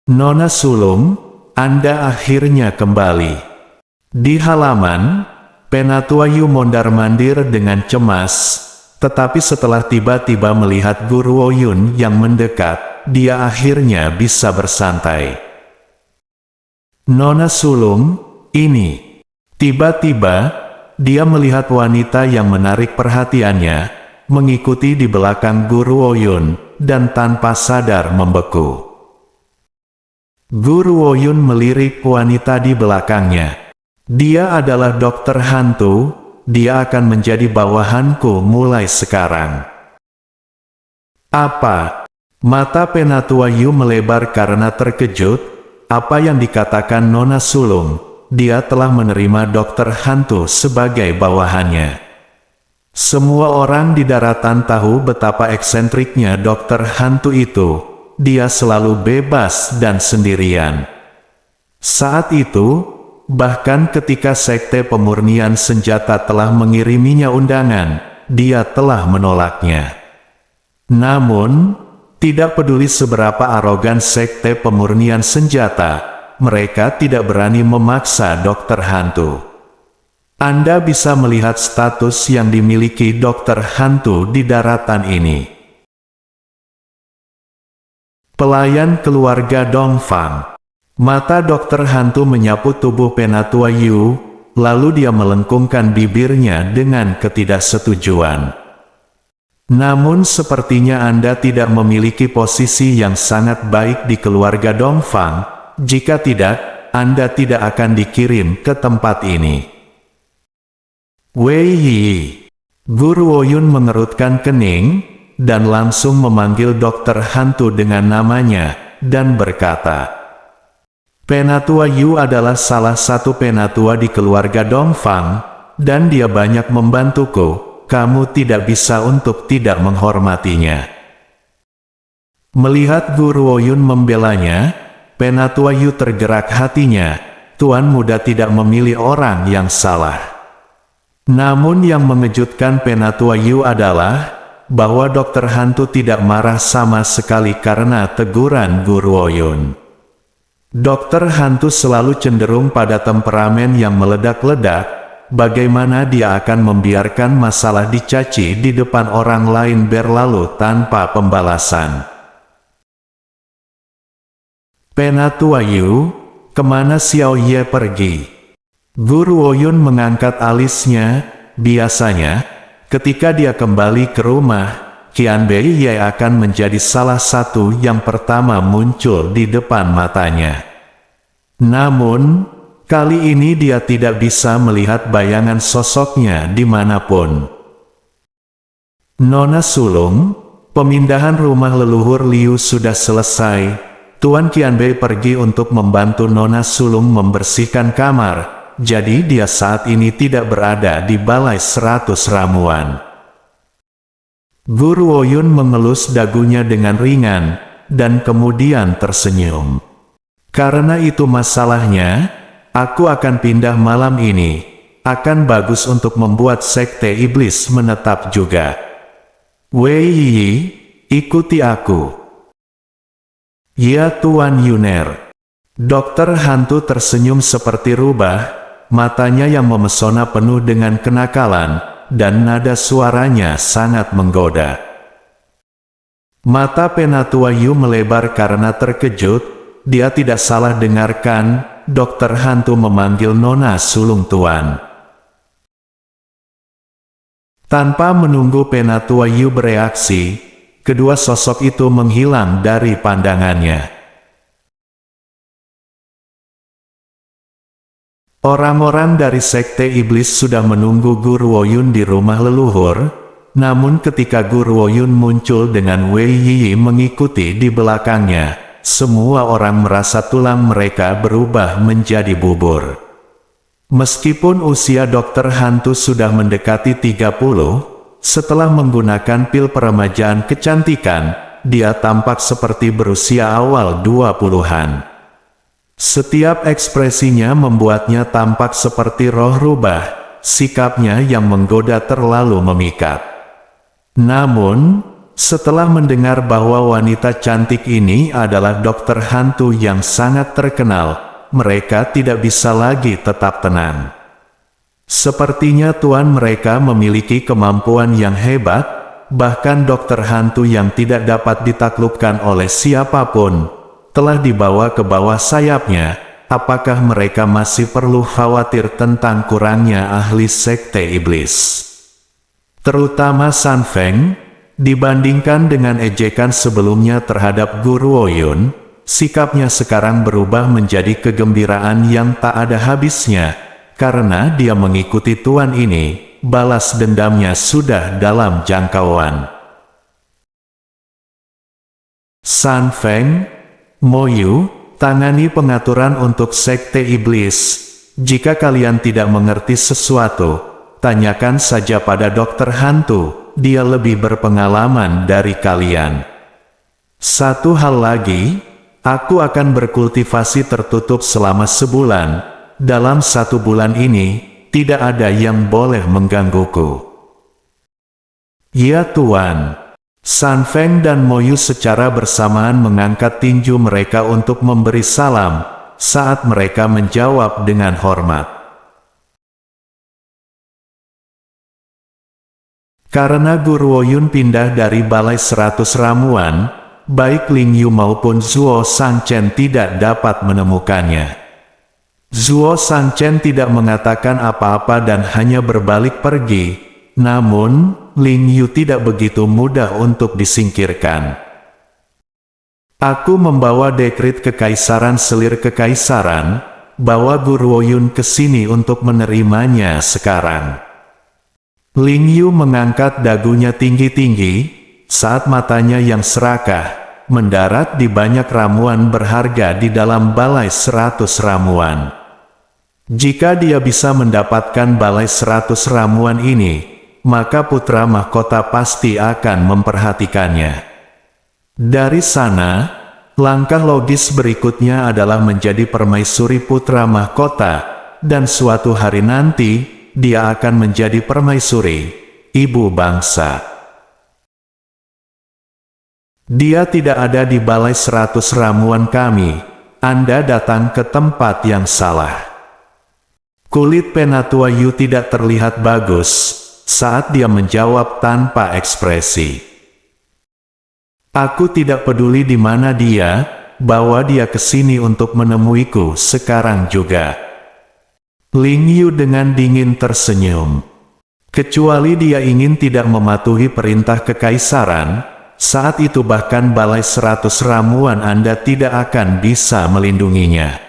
Nona Sulung, Anda akhirnya kembali. Di halaman, Penatua Yu mondar-mandir dengan cemas, tetapi setelah tiba-tiba melihat Guru Woyun yang mendekat, dia akhirnya bisa bersantai. Nona Sulung, ini. Tiba-tiba, dia melihat wanita yang menarik perhatiannya, mengikuti di belakang Guru Woyun, dan tanpa sadar membeku. Guru Woyun melirik wanita di belakangnya. Dia adalah dokter hantu, dia akan menjadi bawahanku mulai sekarang. Apa? Mata Penatua Yu melebar karena terkejut. Apa yang dikatakan Nona Sulung? Dia telah menerima dokter hantu sebagai bawahannya. Semua orang di daratan tahu betapa eksentriknya dokter hantu itu. Dia selalu bebas dan sendirian. Saat itu, bahkan ketika Sekte Pemurnian Senjata telah mengiriminya undangan, dia telah menolaknya. Namun, tidak peduli seberapa arogan Sekte Pemurnian Senjata, mereka tidak berani memaksa dokter hantu. Anda bisa melihat status yang dimiliki dokter hantu di daratan ini. Pelayan keluarga Dongfang. Mata dokter hantu menyapu tubuh Penatua Yu, lalu dia melengkungkan bibirnya dengan ketidaksetujuan. Namun sepertinya Anda tidak memiliki posisi yang sangat baik di keluarga Dongfang. Jika tidak, Anda tidak akan dikirim ke tempat ini. Wei Yi. Guru Woyun mengerutkan kening, dan langsung memanggil dokter hantu dengan namanya, dan berkata, Penatua Yu adalah salah satu penatua di keluarga Dongfang, dan dia banyak membantuku, kamu tidak bisa untuk tidak menghormatinya. Melihat Guru Woyun membelanya, Penatua Yu tergerak hatinya, Tuan Muda tidak memilih orang yang salah. Namun yang mengejutkan Penatua Yu adalah, bahwa dokter hantu tidak marah sama sekali karena teguran Guru Woyun. Dokter hantu selalu cenderung pada temperamen yang meledak-ledak. Bagaimana dia akan membiarkan masalah dicaci di depan orang lain berlalu tanpa pembalasan? Penatua Yu, kemana Xiao Ye pergi? Guru Woyun mengangkat alisnya. Biasanya, ketika dia kembali ke rumah, Qianbei Ye akan menjadi salah satu yang pertama muncul di depan matanya. Namun, kali ini dia tidak bisa melihat bayangan sosoknya dimanapun. Nona Sulung, pemindahan rumah leluhur Liu sudah selesai. Tuan Qianbei pergi untuk membantu Nona Sulung membersihkan kamar. Jadi dia saat ini tidak berada di balai 100 ramuan. Guru Woyun mengelus dagunya dengan ringan, dan kemudian tersenyum. Karena itu masalahnya, aku akan pindah malam ini. Akan bagus untuk membuat Sekte Iblis menetap juga. Wei Yi, ikuti aku. Ya Tuan Yuner. Dokter hantu tersenyum seperti rubah. Matanya yang memesona penuh dengan kenakalan, dan nada suaranya sangat menggoda. Mata Penatua Yu melebar karena terkejut. Dia tidak salah dengarkan, dokter hantu memanggil Nona Sulung Tuan. Tanpa menunggu Penatua Yu bereaksi, kedua sosok itu menghilang dari pandangannya. Orang-orang dari Sekte Iblis sudah menunggu Guru Woyun di rumah leluhur, namun ketika Guru Woyun muncul dengan Wei Yi mengikuti di belakangnya, semua orang merasa tulang mereka berubah menjadi bubur. Meskipun usia dokter hantu sudah mendekati 30, setelah menggunakan pil peremajaan kecantikan, dia tampak seperti berusia awal 20-an. Setiap ekspresinya membuatnya tampak seperti roh rubah, sikapnya yang menggoda terlalu memikat. Namun, setelah mendengar bahwa wanita cantik ini adalah dokter hantu yang sangat terkenal, mereka tidak bisa lagi tetap tenang. Sepertinya tuan mereka memiliki kemampuan yang hebat, bahkan dokter hantu yang tidak dapat ditaklukkan oleh siapapun, telah dibawa ke bawah sayapnya. Apakah mereka masih perlu khawatir tentang kurangnya ahli sekte iblis? Terutama San Feng, dibandingkan dengan ejekan sebelumnya terhadap Guru Ouyun, sikapnya sekarang berubah menjadi kegembiraan yang tak ada habisnya, karena dia mengikuti tuan ini, balas dendamnya sudah dalam jangkauan. San Feng, Mo Yu, tangani pengaturan untuk sekte iblis. Jika kalian tidak mengerti sesuatu, tanyakan saja pada dokter hantu, dia lebih berpengalaman dari kalian. Satu hal lagi, aku akan berkultivasi tertutup selama sebulan. Dalam 1 bulan ini, tidak ada yang boleh menggangguku. Ya tuan. San Feng dan Mo Yu secara bersamaan mengangkat tinju mereka untuk memberi salam, saat mereka menjawab dengan hormat. Karena Guru Ouyun pindah dari Balai 100 Ramuan, baik Ling Yu maupun Zuo Shangchen tidak dapat menemukannya. Zuo Shangchen tidak mengatakan apa-apa dan hanya berbalik pergi, namun Ling Yu tidak begitu mudah untuk disingkirkan. Aku membawa dekret kekaisaran selir kekaisaran, bawa Guru Ouyun ke sini untuk menerimanya sekarang. Ling Yu mengangkat dagunya tinggi-tinggi, saat matanya yang serakah, mendarat di banyak ramuan berharga di dalam Balai 100 Ramuan. Jika dia bisa mendapatkan Balai 100 Ramuan ini, maka putra mahkota pasti akan memperhatikannya. Dari sana, langkah logis berikutnya adalah menjadi permaisuri putra mahkota, dan suatu hari nanti, dia akan menjadi permaisuri, ibu bangsa. Dia tidak ada di Balai 100 Ramuan kami, Anda datang ke tempat yang salah. Kulit Penatua Yu tidak terlihat bagus saat dia menjawab tanpa ekspresi. Aku tidak peduli di mana dia, bawa dia ke sini untuk menemuiku sekarang juga. Ling Yu dengan dingin tersenyum. Kecuali dia ingin tidak mematuhi perintah kekaisaran, saat itu bahkan Balai 100 Ramuan Anda tidak akan bisa melindunginya.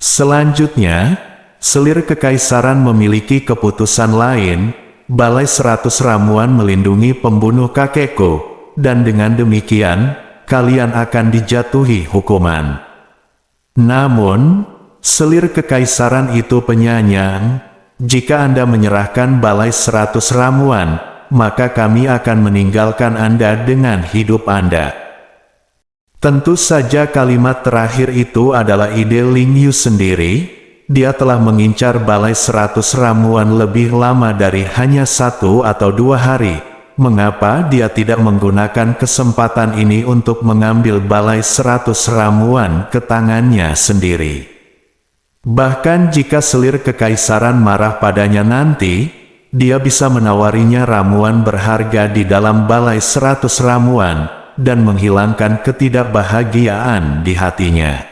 Selanjutnya, selir kekaisaran memiliki keputusan lain. Balai 100 Ramuan melindungi pembunuh kakekku, dan dengan demikian, kalian akan dijatuhi hukuman. Namun, selir kekaisaran itu penyayang. Jika Anda menyerahkan Balai 100 Ramuan, maka kami akan meninggalkan Anda dengan hidup Anda. Tentu saja kalimat terakhir itu adalah ide Ling Yu sendiri. Dia telah mengincar Balai 100 Ramuan lebih lama dari hanya 1 atau 2 hari. Mengapa dia tidak menggunakan kesempatan ini untuk mengambil Balai 100 Ramuan ke tangannya sendiri? Bahkan jika selir kekaisaran marah padanya nanti, dia bisa menawarinya ramuan berharga di dalam Balai 100 Ramuan, dan menghilangkan ketidakbahagiaan di hatinya.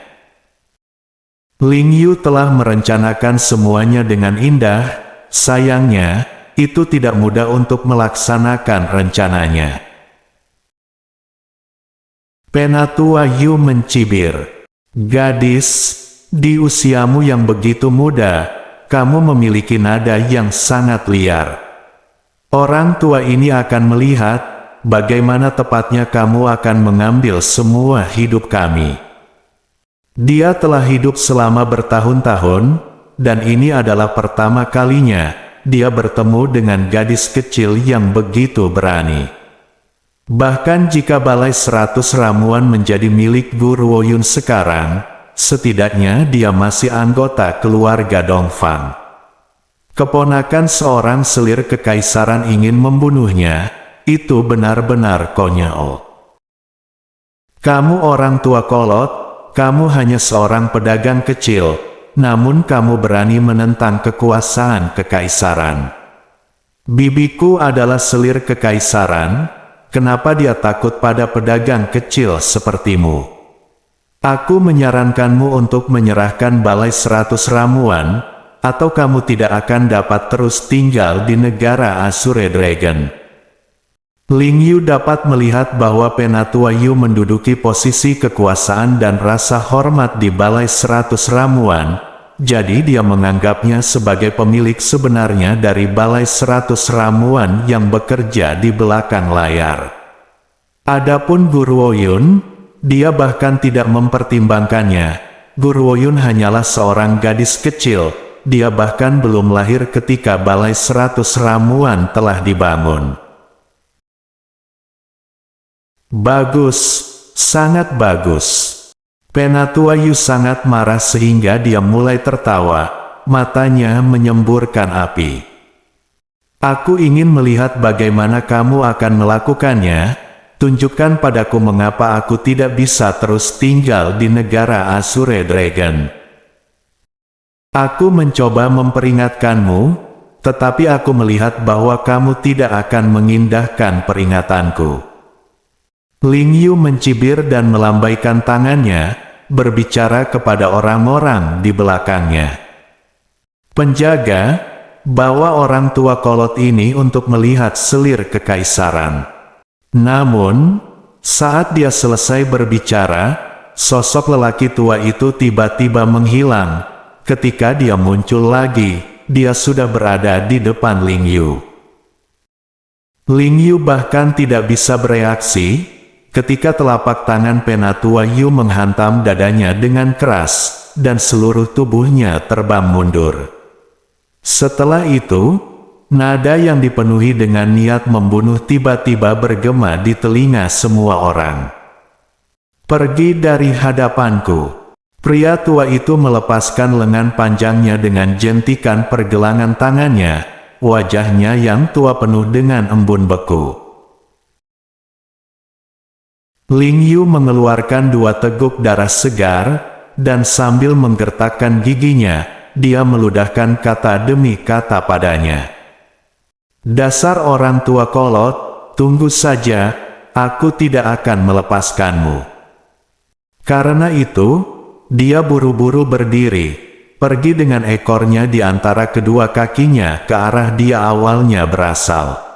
Ling Yu telah merencanakan semuanya dengan indah, sayangnya, itu tidak mudah untuk melaksanakan rencananya. Penatua Yu mencibir. Gadis, di usiamu yang begitu muda, kamu memiliki nada yang sangat liar. Orang tua ini akan melihat, bagaimana tepatnya kamu akan mengambil semua hidup kami. Dia telah hidup selama bertahun-tahun, dan ini adalah pertama kalinya dia bertemu dengan gadis kecil yang begitu berani. Bahkan jika Balai 100 Ramuan menjadi milik Guru Ouyun sekarang, setidaknya dia masih anggota keluarga Dongfang. Keponakan seorang selir kekaisaran ingin membunuhnya, itu benar-benar konyol. Kamu orang tua kolot, kamu hanya seorang pedagang kecil, namun kamu berani menentang kekuasaan kekaisaran. Bibiku adalah selir kekaisaran, kenapa dia takut pada pedagang kecil sepertimu? Aku menyarankanmu untuk menyerahkan Balai 100 Ramuan, atau kamu tidak akan dapat terus tinggal di negara Azure Dragon. Ling Yu dapat melihat bahwa Penatua Yu menduduki posisi kekuasaan dan rasa hormat di Balai 100 Ramuan, jadi dia menganggapnya sebagai pemilik sebenarnya dari Balai 100 Ramuan yang bekerja di belakang layar. Adapun Guru Woyun, dia bahkan tidak mempertimbangkannya. Guru Woyun hanyalah seorang gadis kecil. Dia bahkan belum lahir ketika Balai 100 Ramuan telah dibangun. Bagus, sangat bagus. Penatua Yu sangat marah sehingga dia mulai tertawa, matanya menyemburkan api. Aku ingin melihat bagaimana kamu akan melakukannya. Tunjukkan padaku mengapa aku tidak bisa terus tinggal di negara Azure Dragon. Aku mencoba memperingatkanmu, tetapi aku melihat bahwa kamu tidak akan mengindahkan peringatanku. Ling Yu mencibir dan melambaikan tangannya, berbicara kepada orang-orang di belakangnya. Penjaga, bawa orang tua kolot ini untuk melihat selir kekaisaran. Namun, saat dia selesai berbicara, sosok lelaki tua itu tiba-tiba menghilang. Ketika dia muncul lagi, dia sudah berada di depan Ling Yu. Ling Yu bahkan tidak bisa bereaksi, ketika telapak tangan Penatua Yu menghantam dadanya dengan keras, dan seluruh tubuhnya terbang mundur. Setelah itu, nada yang dipenuhi dengan niat membunuh tiba-tiba bergema di telinga semua orang. Pergi dari hadapanku. Pria tua itu melepaskan lengan panjangnya dengan jentikan pergelangan tangannya, wajahnya yang tua penuh dengan embun beku. Ling Yu mengeluarkan 2 teguk darah segar, dan sambil menggertakkan giginya, dia meludahkan kata demi kata padanya. Dasar orang tua kolot, tunggu saja, aku tidak akan melepaskanmu. Karena itu, dia buru-buru berdiri, pergi dengan ekornya di antara kedua kakinya ke arah dia awalnya berasal.